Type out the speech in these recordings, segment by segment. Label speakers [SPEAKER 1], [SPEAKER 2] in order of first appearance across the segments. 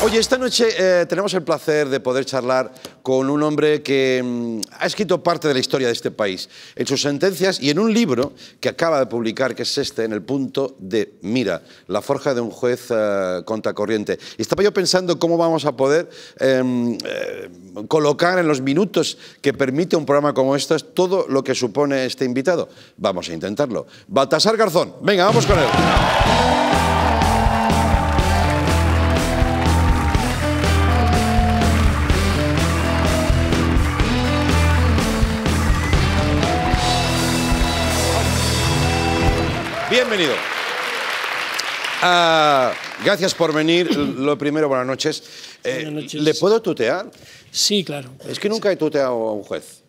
[SPEAKER 1] Oye, esta noche tenemos el placer de poder charlar con un hombre que ha escrito parte de la historia de este país, en sus sentencias y en un libro que acaba de publicar, que es este, En el punto de mira, la forja de un juez contracorriente. Y estaba yo pensando cómo vamos a poder colocar en los minutos que permite un programa como este todo lo que supone este invitado. Vamos a intentarlo. Baltasar Garzón, venga, vamos con él. Bienvenido. Gracias por venir. Lo primero, buenas noches.
[SPEAKER 2] Buenas noches.
[SPEAKER 1] ¿Le puedo tutear?
[SPEAKER 2] Sí, claro.
[SPEAKER 1] Es que nunca he tuteado a un juez.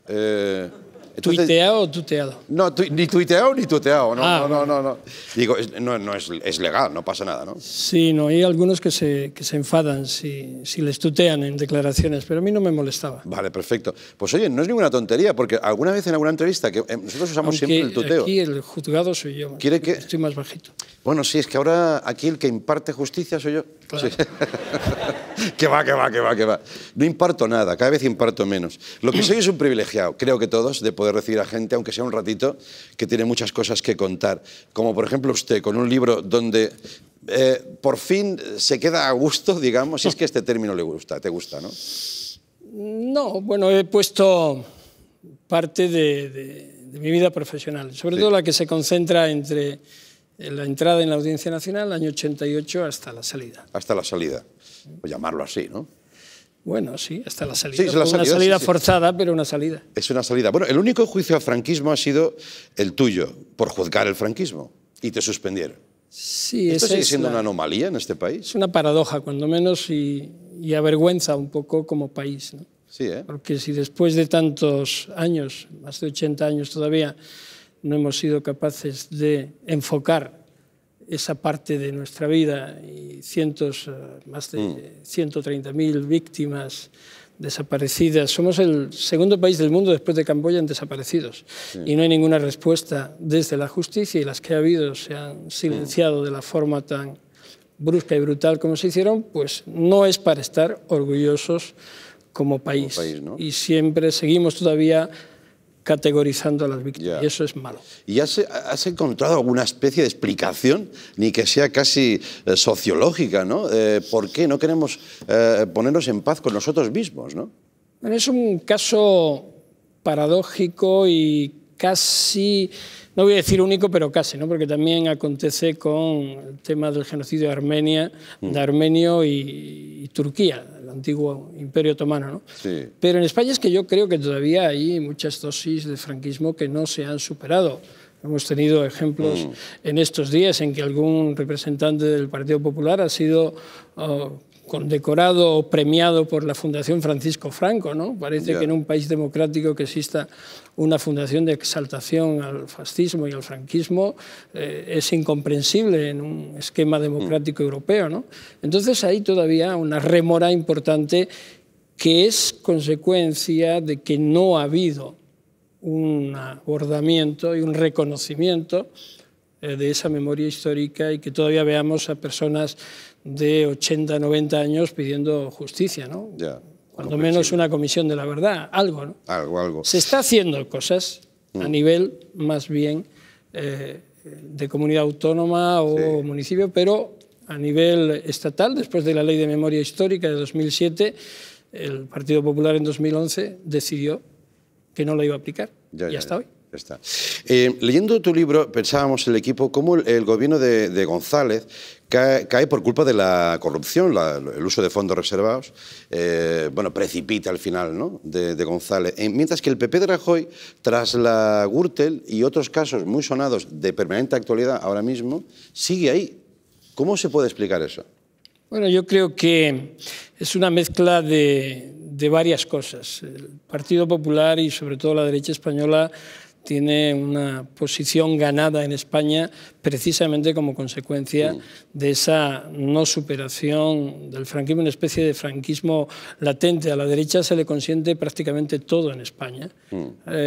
[SPEAKER 2] ¿Tuiteado o tuteado?
[SPEAKER 1] No, ni tuiteado ni tuteado. No,
[SPEAKER 2] no.
[SPEAKER 1] Digo, es legal, no pasa nada, ¿no?
[SPEAKER 2] Sí, no, hay algunos que se enfadan si les tutean en declaraciones, pero a mí no me molestaba.
[SPEAKER 1] Vale, perfecto. Pues oye, no es ninguna tontería, porque alguna vez en alguna entrevista, que nosotros usamos siempre el tuteo.
[SPEAKER 2] Aquí el juzgado soy yo.
[SPEAKER 1] ¿Quiere que...?
[SPEAKER 2] Estoy más bajito.
[SPEAKER 1] Bueno, sí, es que ahora aquí el que imparte justicia soy yo.
[SPEAKER 2] Claro.
[SPEAKER 1] Sí. Que va. No imparto nada, cada vez imparto menos. Lo que soy es un privilegiado, creo que todos, de poder recibir a gente, aunque sea un ratito, que tiene muchas cosas que contar. Como por ejemplo usted, con un libro donde por fin se queda a gusto, digamos, si es que este término le gusta, te gusta, ¿no?
[SPEAKER 2] No, bueno, he puesto parte de mi vida profesional, sobre todo la que se concentra entre la entrada en la Audiencia Nacional, el año 88, hasta la salida.
[SPEAKER 1] Hasta la salida, pues llamarlo así, ¿no?
[SPEAKER 2] Bueno, sí, hasta la salida.
[SPEAKER 1] Sí, una
[SPEAKER 2] salida forzada, pero una salida.
[SPEAKER 1] Es una salida. Bueno, el único juicio al franquismo ha sido el tuyo, por juzgar el franquismo, y te suspendieron.
[SPEAKER 2] Sí,
[SPEAKER 1] ¿Esto sigue siendo una anomalía en este país?
[SPEAKER 2] Es una paradoja, cuando menos, y avergüenza un poco como país, ¿no?
[SPEAKER 1] Sí, ¿eh?
[SPEAKER 2] Porque si después de tantos años, más de 80 años todavía, no hemos sido capaces de enfocar esa parte de nuestra vida y más de 130.000 víctimas desaparecidas. Somos el segundo país del mundo después de Camboya en desaparecidos. Sí. Y no hay ninguna respuesta desde la justicia, y las que ha habido se han silenciado de la forma tan brusca y brutal como se hicieron, pues no es para estar orgullosos como país, ¿no? Y siempre seguimos todavía categorizando a las víctimas, y eso es malo.
[SPEAKER 1] ¿Y has encontrado alguna especie de explicación, ni que sea casi sociológica, ¿no? ¿Por qué no queremos ponernos en paz con nosotros mismos, ¿no?
[SPEAKER 2] Bueno, es un caso paradójico y casi, no voy a decir único, pero casi, ¿no? Porque también acontece con el tema del genocidio de Armenia, de armenio y Turquía, el antiguo Imperio Otomano, ¿no?
[SPEAKER 1] Sí.
[SPEAKER 2] Pero en España es que yo creo que todavía hay muchas dosis de franquismo que no se han superado. Hemos tenido ejemplos en estos días en que algún representante del Partido Popular ha sido condecorado o premiado por la Fundación Francisco Franco, ¿no? Parece que en un país democrático que exista una fundación de exaltación al fascismo y al franquismo es incomprensible en un esquema democrático europeo, ¿no? Entonces hay todavía una rémora importante que es consecuencia de que no ha habido un abordamiento y un reconocimiento de esa memoria histórica, y que todavía veamos a personas de 80, 90 años pidiendo justicia, ¿no? Cuando menos una comisión de la verdad, algo, ¿no?
[SPEAKER 1] Algo.
[SPEAKER 2] Se está haciendo cosas a nivel más bien de comunidad autónoma o municipio, pero a nivel estatal, después de la Ley de Memoria Histórica de 2007, el Partido Popular en 2011 decidió que no la iba a aplicar, y hasta hoy.
[SPEAKER 1] Está. Leyendo tu libro, pensábamos el equipo cómo el gobierno de González cae por culpa de la corrupción, el uso de fondos reservados, bueno, precipita al final, ¿no?, de González. Mientras que el PP de Rajoy, tras la Gürtel y otros casos muy sonados de permanente actualidad ahora mismo, sigue ahí. ¿Cómo se puede explicar eso?
[SPEAKER 2] Bueno, yo creo que es una mezcla de varias cosas. El Partido Popular y sobre todo la derecha española tiene una posición ganada en España precisamente como consecuencia de esa no superación del franquismo, una especie de franquismo latente. A la derecha se le consiente prácticamente todo en España.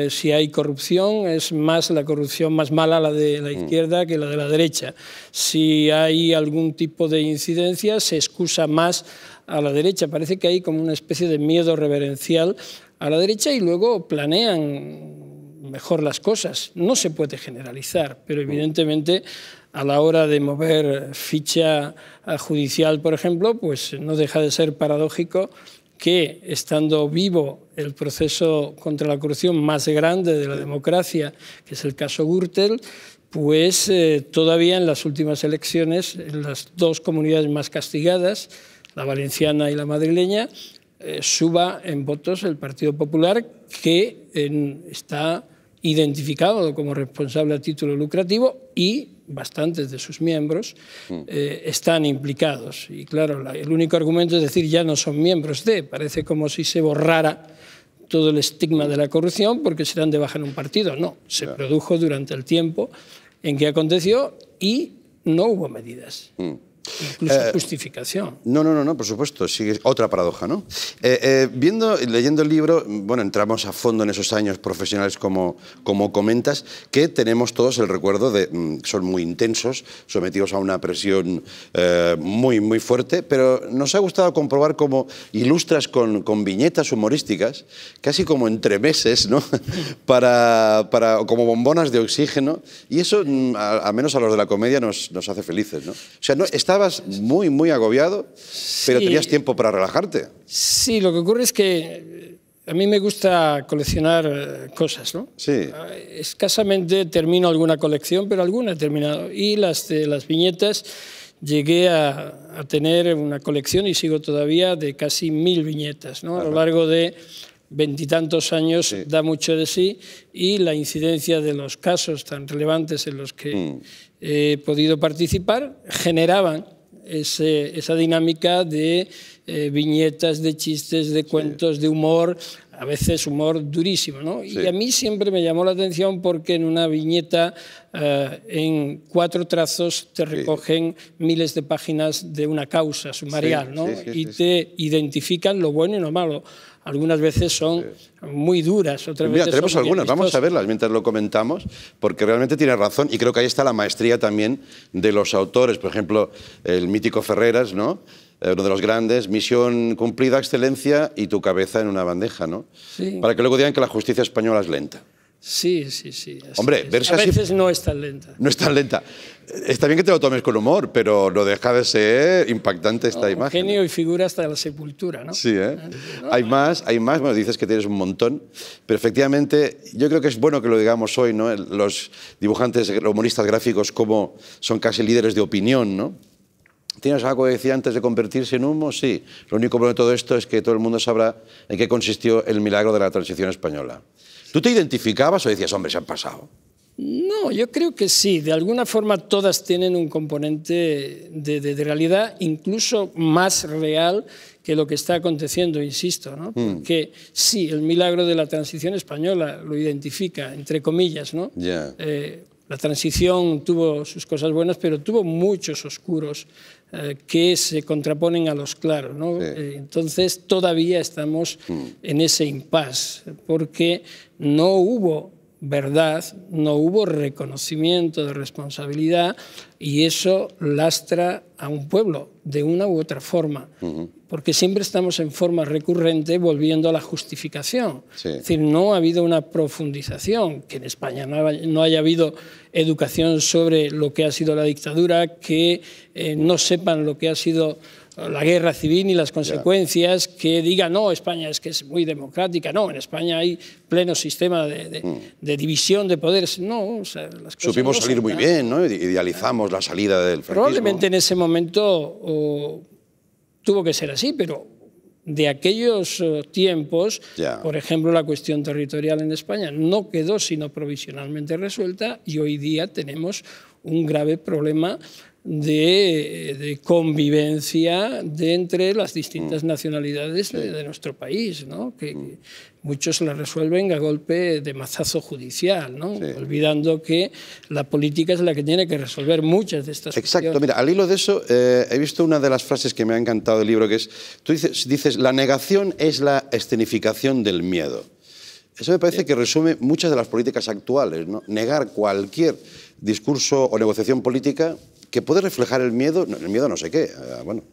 [SPEAKER 2] Si hay corrupción, es más la corrupción más mala la de la izquierda que la de la derecha. Si hay algún tipo de incidencia, se excusa más a la derecha. Parece que hay como una especie de miedo reverencial a la derecha y luego planean mejor las cosas. No se puede generalizar, pero evidentemente a la hora de mover ficha judicial, por ejemplo, pues no deja de ser paradójico que, estando vivo el proceso contra la corrupción más grande de la democracia, que es el caso Gürtel, pues todavía en las últimas elecciones, en las dos comunidades más castigadas, la valenciana y la madrileña, suba en votos el Partido Popular, que está identificado como responsable a título lucrativo y bastantes de sus miembros están implicados. Y claro, el único argumento es decir, ya no son miembros de, parece como si se borrara todo el estigma de la corrupción porque serán de baja en un partido. No, se produjo durante el tiempo en que aconteció y no hubo medidas. Incluso justificación.
[SPEAKER 1] No, por supuesto, sí, otra paradoja, ¿no? Leyendo el libro, bueno, entramos a fondo en esos años profesionales como comentas, que tenemos todos el recuerdo de, son muy intensos, sometidos a una presión muy fuerte, pero nos ha gustado comprobar cómo ilustras con viñetas humorísticas, casi como entremeses, ¿no? como bombonas de oxígeno, y eso, al menos a los de la comedia, nos hace felices, ¿no? O sea, no, estabas muy agobiado, pero tenías tiempo para relajarte.
[SPEAKER 2] Sí, lo que ocurre es que a mí me gusta coleccionar cosas, ¿no?
[SPEAKER 1] Sí.
[SPEAKER 2] Escasamente termino alguna colección, pero alguna he terminado. Y las viñetas, llegué a tener una colección, y sigo todavía, de casi 1000 viñetas, ¿no? A lo largo de veintitantos años, da mucho de sí, y la incidencia de los casos tan relevantes en los que he podido participar generaban esa dinámica de viñetas, de chistes, de cuentos, de humor, a veces humor durísimo, ¿no? Y a mí siempre me llamó la atención porque en una viñeta, en 4 trazos, te recogen miles de páginas de una causa sumarial, ¿no? Y te identifican lo bueno y lo malo. Algunas veces son muy duras, otras veces
[SPEAKER 1] tenemos
[SPEAKER 2] son
[SPEAKER 1] algunas, vamos a verlas mientras lo comentamos, porque realmente tiene razón, y creo que ahí está la maestría también de los autores. Por ejemplo, el mítico Ferreras, ¿no? Uno de los grandes, misión cumplida, excelencia, y tu cabeza en una bandeja, ¿no?
[SPEAKER 2] Sí.
[SPEAKER 1] Para que luego digan que la justicia española es lenta.
[SPEAKER 2] Sí.
[SPEAKER 1] Hombre, verse así,
[SPEAKER 2] a veces no es tan lenta.
[SPEAKER 1] No es tan lenta. Está bien que te lo tomes con humor, pero no deja de ser impactante esta imagen.
[SPEAKER 2] Genio y figura hasta la sepultura, ¿no?
[SPEAKER 1] Sí, ¿eh? ¿No? Hay más. Bueno, dices que tienes un montón, pero efectivamente yo creo que es bueno que lo digamos hoy, ¿no? Los dibujantes, humoristas gráficos, como son casi líderes de opinión, ¿no? ¿Tienes algo que decir antes de convertirse en humo? Sí. Lo único bueno de todo esto es que todo el mundo sabrá en qué consistió el milagro de la transición española. ¿Tú te identificabas o decías, hombre, se han pasado?
[SPEAKER 2] No, yo creo que sí. De alguna forma todas tienen un componente de realidad, incluso más real que lo que está aconteciendo, insisto, ¿no? Porque sí, el milagro de la transición española lo identifica, entre comillas, ¿no? La transición tuvo sus cosas buenas, pero tuvo muchos oscuros que se contraponen a los claros, ¿no? Entonces todavía estamos en ese impasse, porque no hubo verdad, no hubo reconocimiento de responsabilidad, y eso lastra a un pueblo de una u otra forma, porque siempre estamos en forma recurrente volviendo a la justificación. Es decir, no ha habido una profundización, que en España no haya habido educación sobre lo que ha sido la dictadura, que no sepan lo que ha sido la guerra civil y las consecuencias, que digan, no, España es que es muy democrática, no, en España hay pleno sistema de división de poderes. No, o sea, las cosas
[SPEAKER 1] supimos salir muy bien, ¿no? Idealizamos la salida del franquismo.
[SPEAKER 2] Probablemente en ese momento tuvo que ser así, pero de aquellos tiempos, por ejemplo, la cuestión territorial en España no quedó sino provisionalmente resuelta, y hoy día tenemos un grave problema de convivencia entre las distintas nacionalidades de nuestro país, ¿no? Que muchos la resuelven a golpe de mazazo judicial, ¿no? Olvidando que la política es la que tiene que resolver muchas de estas
[SPEAKER 1] Exacto,
[SPEAKER 2] cuestiones.
[SPEAKER 1] mira, al hilo de eso, he visto una de las frases que me ha encantado del libro, que es, tú dices, la negación es la escenificación del miedo. Eso me parece que resume muchas de las políticas actuales, ¿no? Negar cualquier discurso o negociación política que puede reflejar el miedo no sé qué, bueno,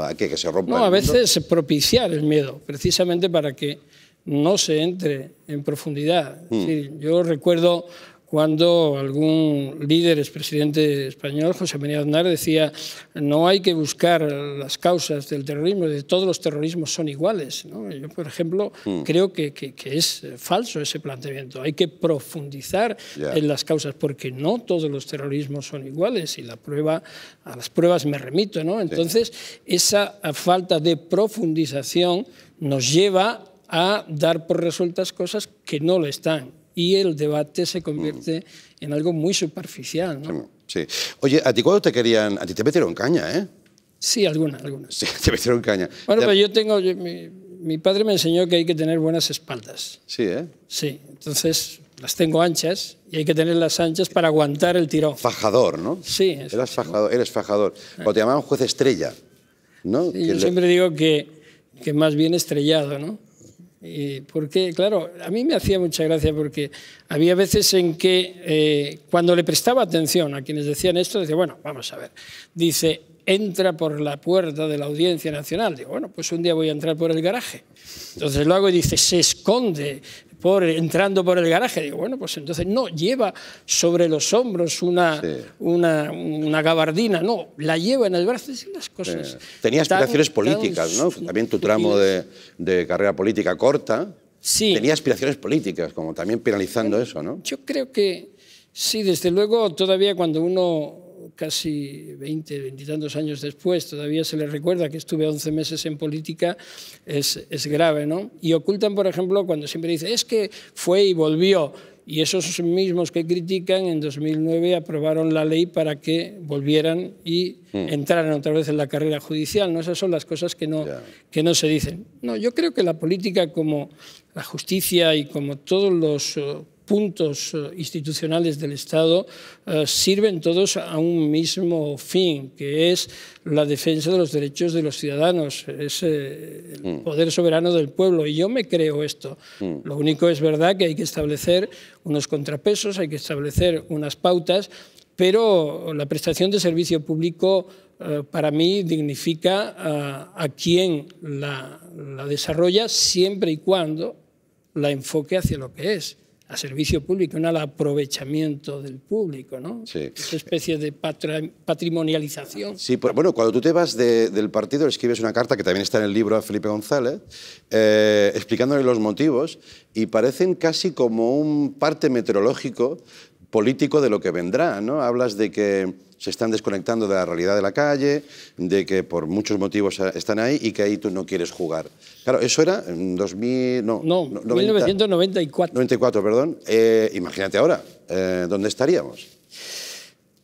[SPEAKER 1] a que se rompa.
[SPEAKER 2] No, a veces propiciar el miedo, precisamente para que no se entre en profundidad. Es decir, yo recuerdo cuando algún líder expresidente español, José María Aznar, decía no hay que buscar las causas del terrorismo, de todos los terrorismos son iguales, ¿no? Yo, por ejemplo, creo que es falso ese planteamiento. Hay que profundizar en las causas, porque no todos los terrorismos son iguales, y a las pruebas me remito, ¿no? Entonces, esa falta de profundización nos lleva a dar por resueltas cosas que no lo están. Y el debate se convierte en algo muy superficial, ¿no?
[SPEAKER 1] Sí. Oye, ¿a ti cuando te querían? A ti te metieron caña, ¿eh?
[SPEAKER 2] Sí, algunas.
[SPEAKER 1] Sí, te metieron caña.
[SPEAKER 2] Bueno, pues mi padre me enseñó que hay que tener buenas espaldas.
[SPEAKER 1] Sí, ¿eh?
[SPEAKER 2] Sí, entonces las tengo anchas y hay que tenerlas anchas para aguantar el tirón.
[SPEAKER 1] Fajador, ¿no?
[SPEAKER 2] Sí.
[SPEAKER 1] Eres fajador. Cuando te llamaban juez estrella, ¿no?
[SPEAKER 2] Sí, yo siempre digo que más bien estrellado, ¿no? Porque, claro, a mí me hacía mucha gracia porque había veces en que cuando le prestaba atención a quienes decían esto, decía, bueno, vamos a ver, dice, entra por la puerta de la Audiencia Nacional. Digo, bueno, pues un día voy a entrar por el garaje. Entonces lo hago y dice, se esconde entrando por el garaje. Digo, bueno, pues entonces no, lleva sobre los hombros una gabardina, no, la lleva en el brazo, y las cosas.
[SPEAKER 1] Tenía aspiraciones políticas, ¿no? También tu tramo de carrera política corta. Sí. Tenía aspiraciones políticas, como también penalizando eso, ¿no?
[SPEAKER 2] Yo creo que sí, desde luego, todavía cuando uno casi 20 y tantos años después, todavía se le recuerda que estuve 11 meses en política, es grave, ¿no? Y ocultan, por ejemplo, cuando siempre dice, es que fue y volvió, y esos mismos que critican, en 2009 aprobaron la ley para que volvieran y entraran otra vez en la carrera judicial, ¿no? Esas son las cosas que no se dicen. No, yo creo que la política, como la justicia y como todos los puntos institucionales del Estado, sirven todos a un mismo fin, que es la defensa de los derechos de los ciudadanos, es el poder soberano del pueblo. Y yo me creo esto. Lo único es verdad que hay que establecer unos contrapesos, hay que establecer unas pautas, pero la prestación de servicio público para mí dignifica a quien la desarrolla, siempre y cuando la enfoque hacia lo que es, a servicio público, no al aprovechamiento del público, ¿no?
[SPEAKER 1] Sí.
[SPEAKER 2] Esa especie de patrimonialización.
[SPEAKER 1] Sí, bueno, cuando tú te vas del partido, le escribes una carta, que también está en el libro, a Felipe González, explicándole los motivos, y parecen casi como un parte meteorológico político de lo que vendrá, ¿no? Hablas de que se están desconectando de la realidad de la calle, de que por muchos motivos están ahí y que ahí tú no quieres jugar. Claro, eso era en
[SPEAKER 2] 1994.
[SPEAKER 1] 94, perdón. Imagínate ahora, ¿dónde estaríamos?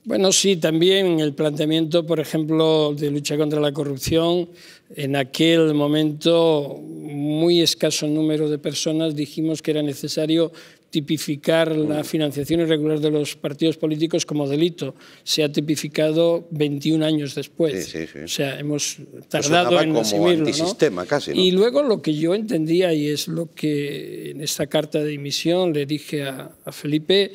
[SPEAKER 2] Bueno, sí, también el planteamiento, por ejemplo, de lucha contra la corrupción, en aquel momento muy escaso número de personas dijimos que era necesario tipificar la financiación irregular de los partidos políticos como delito. Se ha tipificado 21 años después.
[SPEAKER 1] Sí.
[SPEAKER 2] O sea, hemos tardado en asumirlo,
[SPEAKER 1] antisistema, ¿no? Casi, ¿no?
[SPEAKER 2] Y luego lo que yo entendía, y es lo que en esta carta de dimisión le dije a Felipe,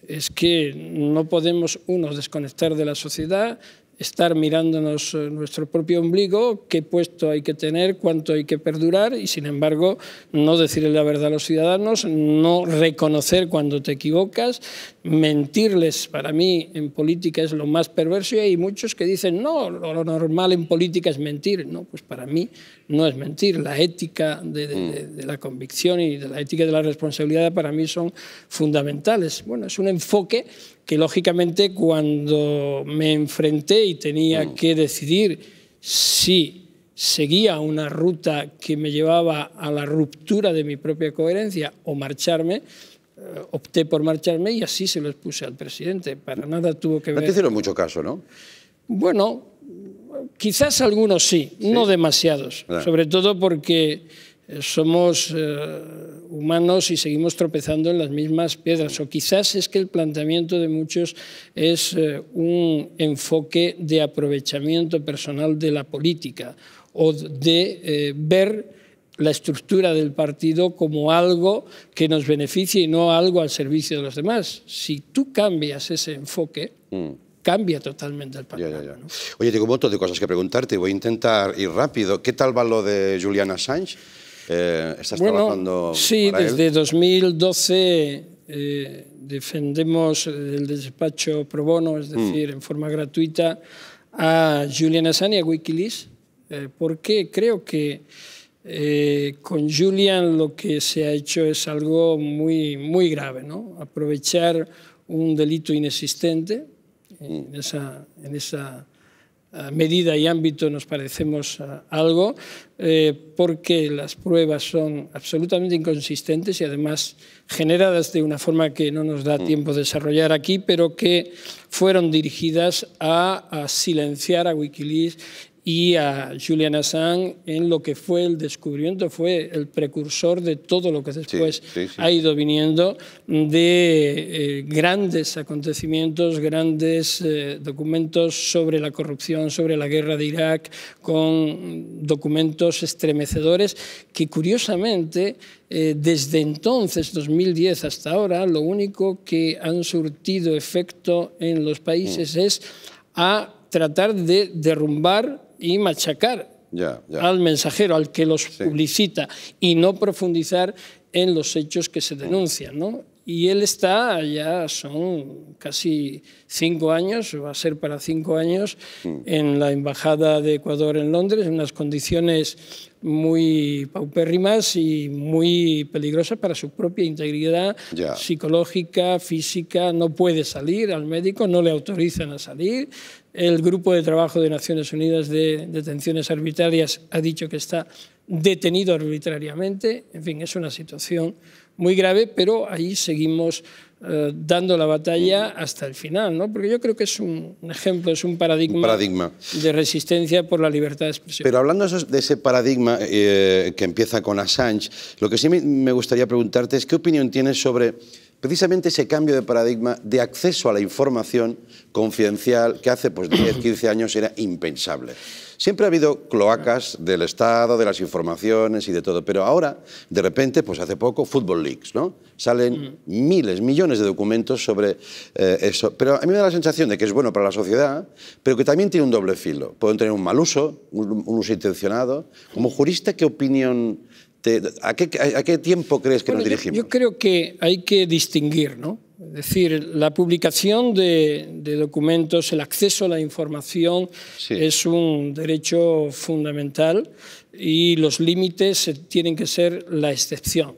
[SPEAKER 2] es que no podemos, desconectar de la sociedad, estar mirándonos nuestro propio ombligo, qué puesto hay que tener, cuánto hay que perdurar, y sin embargo no decirle la verdad a los ciudadanos, no reconocer cuando te equivocas, mentirles. Para mí en política es lo más perverso, y hay muchos que dicen no, lo normal en política es mentir. No, pues para mí no es mentir. La ética de la convicción y de la ética de la responsabilidad para mí son fundamentales. Bueno, es un enfoque que lógicamente cuando me enfrenté y tenía que decidir si seguía una ruta que me llevaba a la ruptura de mi propia coherencia o marcharme, opté por marcharme y así se lo expuse al presidente. Para nada tuvo que ver...
[SPEAKER 1] No te hicieron mucho caso, ¿no?
[SPEAKER 2] Bueno, quizás algunos sí, no demasiados, sobre todo porque somos humanos y seguimos tropezando en las mismas piedras. O quizás es que el planteamiento de muchos es un enfoque de aprovechamiento personal de la política o de ver la estructura del partido como algo que nos beneficie y no algo al servicio de los demás. Si tú cambias ese enfoque, cambia totalmente el panorama. ¿No?
[SPEAKER 1] Oye, tengo un montón de cosas que preguntarte. Voy a intentar ir rápido. ¿Qué tal va lo de Julian Assange? ¿Estás trabajando
[SPEAKER 2] sí,
[SPEAKER 1] para
[SPEAKER 2] desde
[SPEAKER 1] él?
[SPEAKER 2] 2012 defendemos el despacho pro bono, es decir, en forma gratuita, a Julian Assange y a Wikileaks, porque creo que con Julian lo que se ha hecho es algo muy grave, ¿no? Aprovechar un delito inexistente. En esa medida y ámbito nos parecemos algo, porque las pruebas son absolutamente inconsistentes y además generadas de una forma que no nos da tiempo de desarrollar aquí, pero que fueron dirigidas a silenciar a Wikileaks y a Julian Assange en lo que fue el descubrimiento, fue el precursor de todo lo que después ha ido viniendo de grandes acontecimientos, grandes documentos sobre la corrupción, sobre la guerra de Irak, con documentos estremecedores que curiosamente desde entonces, 2010 hasta ahora, lo único que han surtido efecto en los países es a tratar de derrumbar y machacar al mensajero, al que los publicita, y no profundizar en los hechos que se denuncian, ¿no? Y él está, ya son casi 5 años, va a ser para 5 años, en la Embajada de Ecuador en Londres, en unas condiciones muy paupérrimas y muy peligrosas para su propia integridad psicológica, física. No puede salir al médico, no le autorizan a salir. El Grupo de Trabajo de Naciones Unidas de Detenciones Arbitrarias ha dicho que está detenido arbitrariamente. En fin, es una situación muy grave, pero ahí seguimos dando la batalla hasta el final, ¿no? Porque yo creo que es un ejemplo, es un paradigma de resistencia por la libertad de expresión.
[SPEAKER 1] Pero hablando de ese paradigma que empieza con Assange, lo que sí me gustaría preguntarte es qué opinión tienes sobre precisamente ese cambio de paradigma de acceso a la información confidencial que hace 10, 15 años era impensable. Siempre ha habido cloacas del Estado, de las informaciones y de todo, pero ahora, de repente, pues hace poco, Football Leaks, ¿no? Salen miles, millones de documentos sobre eso. Pero a mí me da la sensación de que es bueno para la sociedad, pero que también tiene un doble filo. Pueden tener un mal uso, un uso intencionado. Como jurista, ¿qué opinión ¿A qué tiempo crees que nos dirigimos?
[SPEAKER 2] Yo creo que hay que distinguir, ¿no? Es decir, la publicación de documentos, el acceso a la información es un derecho fundamental y los límites tienen que ser la excepción.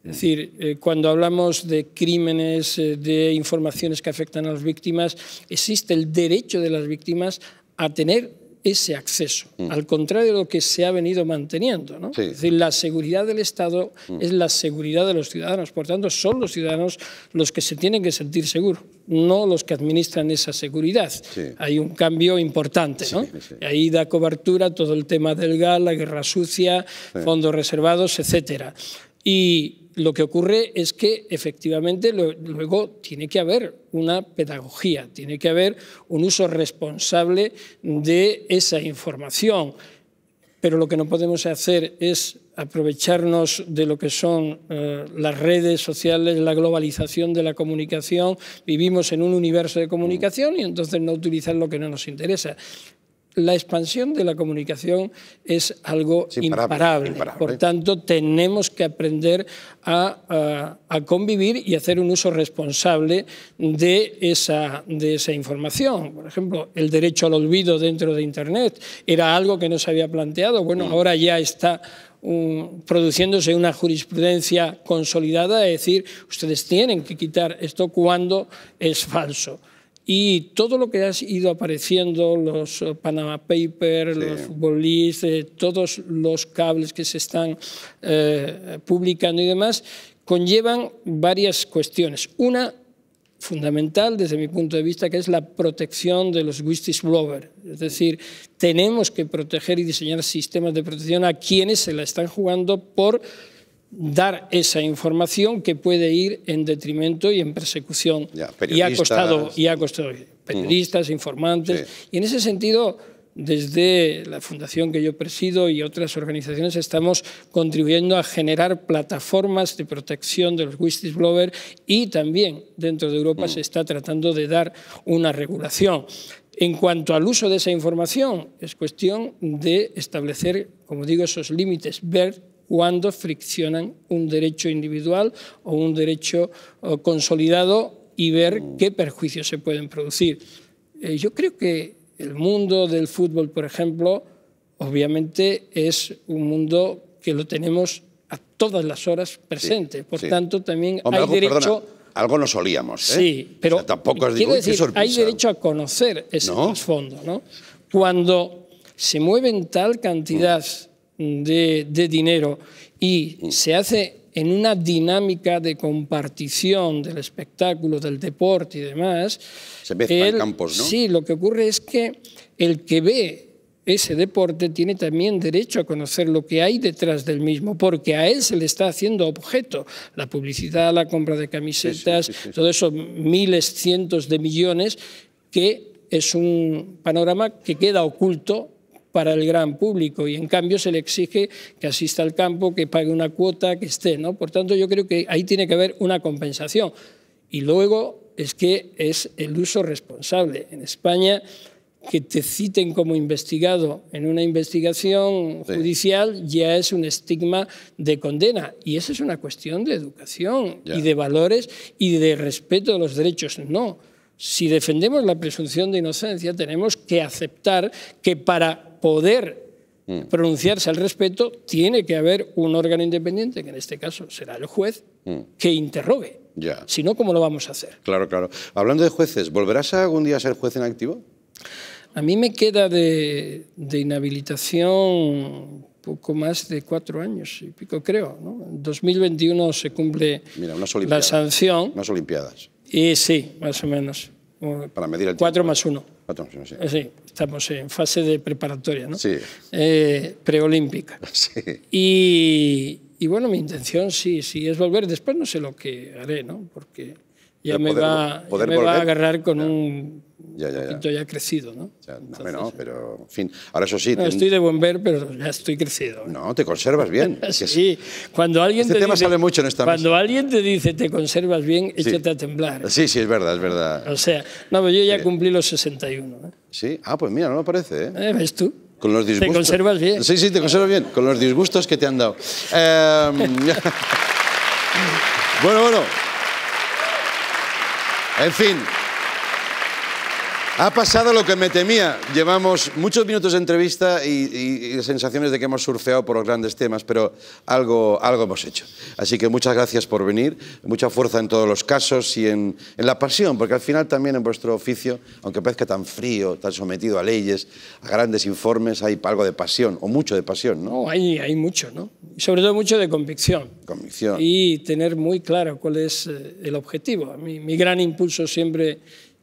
[SPEAKER 2] Es decir, cuando hablamos de crímenes, de informaciones que afectan a las víctimas, existe el derecho de las víctimas a tener ese acceso, al contrario de lo que se ha venido manteniendo, ¿no? Es decir, la seguridad del Estado es la seguridad de los ciudadanos, por tanto, son los ciudadanos los que se tienen que sentir seguros, no los que administran esa seguridad. Hay un cambio importante, ¿no? Ahí da cobertura todo el tema del GAL, la guerra sucia, fondos reservados, etcétera. Y lo que ocurre es que efectivamente luego tiene que haber una pedagogía, tiene que haber un uso responsable de esa información. Pero lo que no podemos hacer es aprovecharnos de lo que son las redes sociales, la globalización de la comunicación. Vivimos en un universo de comunicación y entonces no utilizar lo que no nos interesa. La expansión de la comunicación es algo imparable. Por tanto, tenemos que aprender a convivir y hacer un uso responsable de esa información. Por ejemplo, el derecho al olvido dentro de Internet era algo que no se había planteado. Bueno, ahora ya está produciéndose una jurisprudencia consolidada, es decir, ustedes tienen que quitar esto cuando es falso. Y todo lo que ha ido apareciendo, los Panama Papers, los Football Leaks, todos los cables que se están publicando y demás, conllevan varias cuestiones. Una, fundamental desde mi punto de vista, que es la protección de los whistleblowers. Es decir, tenemos que proteger y diseñar sistemas de protección a quienes se la están jugando por dar esa información que puede ir en detrimento y en persecución. Y ha costado periodistas, informantes. Sí. Y en ese sentido, desde la fundación que yo presido y otras organizaciones estamos contribuyendo a generar plataformas de protección de los whistleblowers y también dentro de Europa se está tratando de dar una regulación. En cuanto al uso de esa información, es cuestión de establecer, como digo, esos límites, ver cuándo friccionan un derecho individual o un derecho consolidado y ver qué perjuicios se pueden producir. Yo creo que el mundo del fútbol, por ejemplo, obviamente es un mundo que lo tenemos a todas las horas presente. Por tanto, también hay derecho...
[SPEAKER 1] Perdona, algo nos solíamos, ¿eh?
[SPEAKER 2] Sí, pero
[SPEAKER 1] tampoco
[SPEAKER 2] quiero decir, hay derecho a conocer ese trasfondo, ¿no? Cuando se mueven tal cantidad de dinero y se hace en una dinámica de compartición del espectáculo, del deporte y demás...
[SPEAKER 1] Se mezclan campos, ¿no?
[SPEAKER 2] Sí, lo que ocurre es que el que ve ese deporte tiene también derecho a conocer lo que hay detrás del mismo, porque a él se le está haciendo objeto la publicidad, la compra de camisetas, todo eso, miles, cientos de millones, que es un panorama que queda oculto para el gran público y en cambio se le exige que asista al campo, que pague una cuota, que esté, ¿no? Por tanto, yo creo que ahí tiene que haber una compensación. Y luego es que es el uso responsable. En España, que te citen como investigado en una investigación judicial ya es un estigma de condena. Y esa es una cuestión de educación y de valores y de respeto de los derechos. No. Si defendemos la presunción de inocencia, tenemos que aceptar que para poder pronunciarse al respecto tiene que haber un órgano independiente, que en este caso será el juez, que interrogue. Si no, ¿cómo lo vamos a hacer?
[SPEAKER 1] Claro, claro. Hablando de jueces, ¿volverás algún día a ser juez en activo?
[SPEAKER 2] A mí me queda de inhabilitación poco más de 4 años y pico, creo, ¿no? En 2021 se cumple la sanción.
[SPEAKER 1] Unas Olimpiadas.
[SPEAKER 2] Y sí, más o menos.
[SPEAKER 1] Para medir el
[SPEAKER 2] 4 más 1.
[SPEAKER 1] 4 más 1, sí.
[SPEAKER 2] Sí, estamos en fase de preparatoria, ¿no?
[SPEAKER 1] Sí.
[SPEAKER 2] Preolímpica.
[SPEAKER 1] Sí.
[SPEAKER 2] Y bueno, mi intención sí es volver. Después no sé lo que haré, ¿no? Porque ya me va a agarrar con un poquito ya crecido, ¿no?
[SPEAKER 1] Bueno, pero, en fin, ahora eso sí...
[SPEAKER 2] No, estoy de buen ver, pero ya estoy crecido.
[SPEAKER 1] No, te conservas bien.
[SPEAKER 2] Sí, cuando alguien
[SPEAKER 1] este tema sale mucho en esta mesa.
[SPEAKER 2] Cuando alguien te dice te conservas bien, échate a temblar.
[SPEAKER 1] Sí, es verdad, es verdad.
[SPEAKER 2] O sea, no, pero yo ya cumplí los 61.
[SPEAKER 1] Sí, pues mira, no me parece, ¿eh?
[SPEAKER 2] ¿Ves tú?
[SPEAKER 1] Con los disgustos.
[SPEAKER 2] ¿Te conservas bien?
[SPEAKER 1] Sí, te conservas bien, con los disgustos que te han dado. Bueno. En fin, ha pasado lo que me temía. Llevamos muchos minutos de entrevista y sensaciones de que hemos surfeado por los grandes temas, pero algo hemos hecho. Así que muchas gracias por venir, mucha fuerza en todos los casos y en la pasión, porque al final también en vuestro oficio, aunque parezca tan frío, tan sometido a leyes, a grandes informes, hay algo de pasión, o mucho de pasión, ¿no?
[SPEAKER 2] No, hay mucho, ¿no? Y sobre todo mucho de convicción.
[SPEAKER 1] Convicción.
[SPEAKER 2] Y tener muy claro cuál es el objetivo. Mi gran impulso siempre,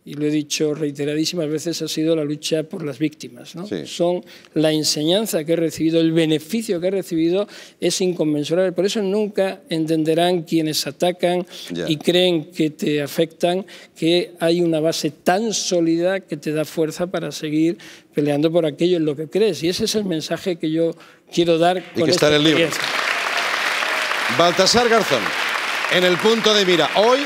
[SPEAKER 2] y lo he dicho reiteradísimas veces, ha sido la lucha por las víctimas, ¿no?
[SPEAKER 1] Sí.
[SPEAKER 2] Son la enseñanza que he recibido, el beneficio que he recibido es inconmensurable. Por eso nunca entenderán quienes atacan y creen que te afectan que hay una base tan sólida que te da fuerza para seguir peleando por aquello en lo que crees. Y ese es el mensaje que yo quiero dar con esta experiencia.
[SPEAKER 1] Baltasar Garzón, en el punto de mira. Hoy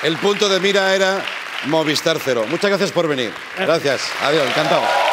[SPEAKER 1] el punto de mira era Movistar Cero. Muchas gracias por venir. Gracias. Adiós, encantado.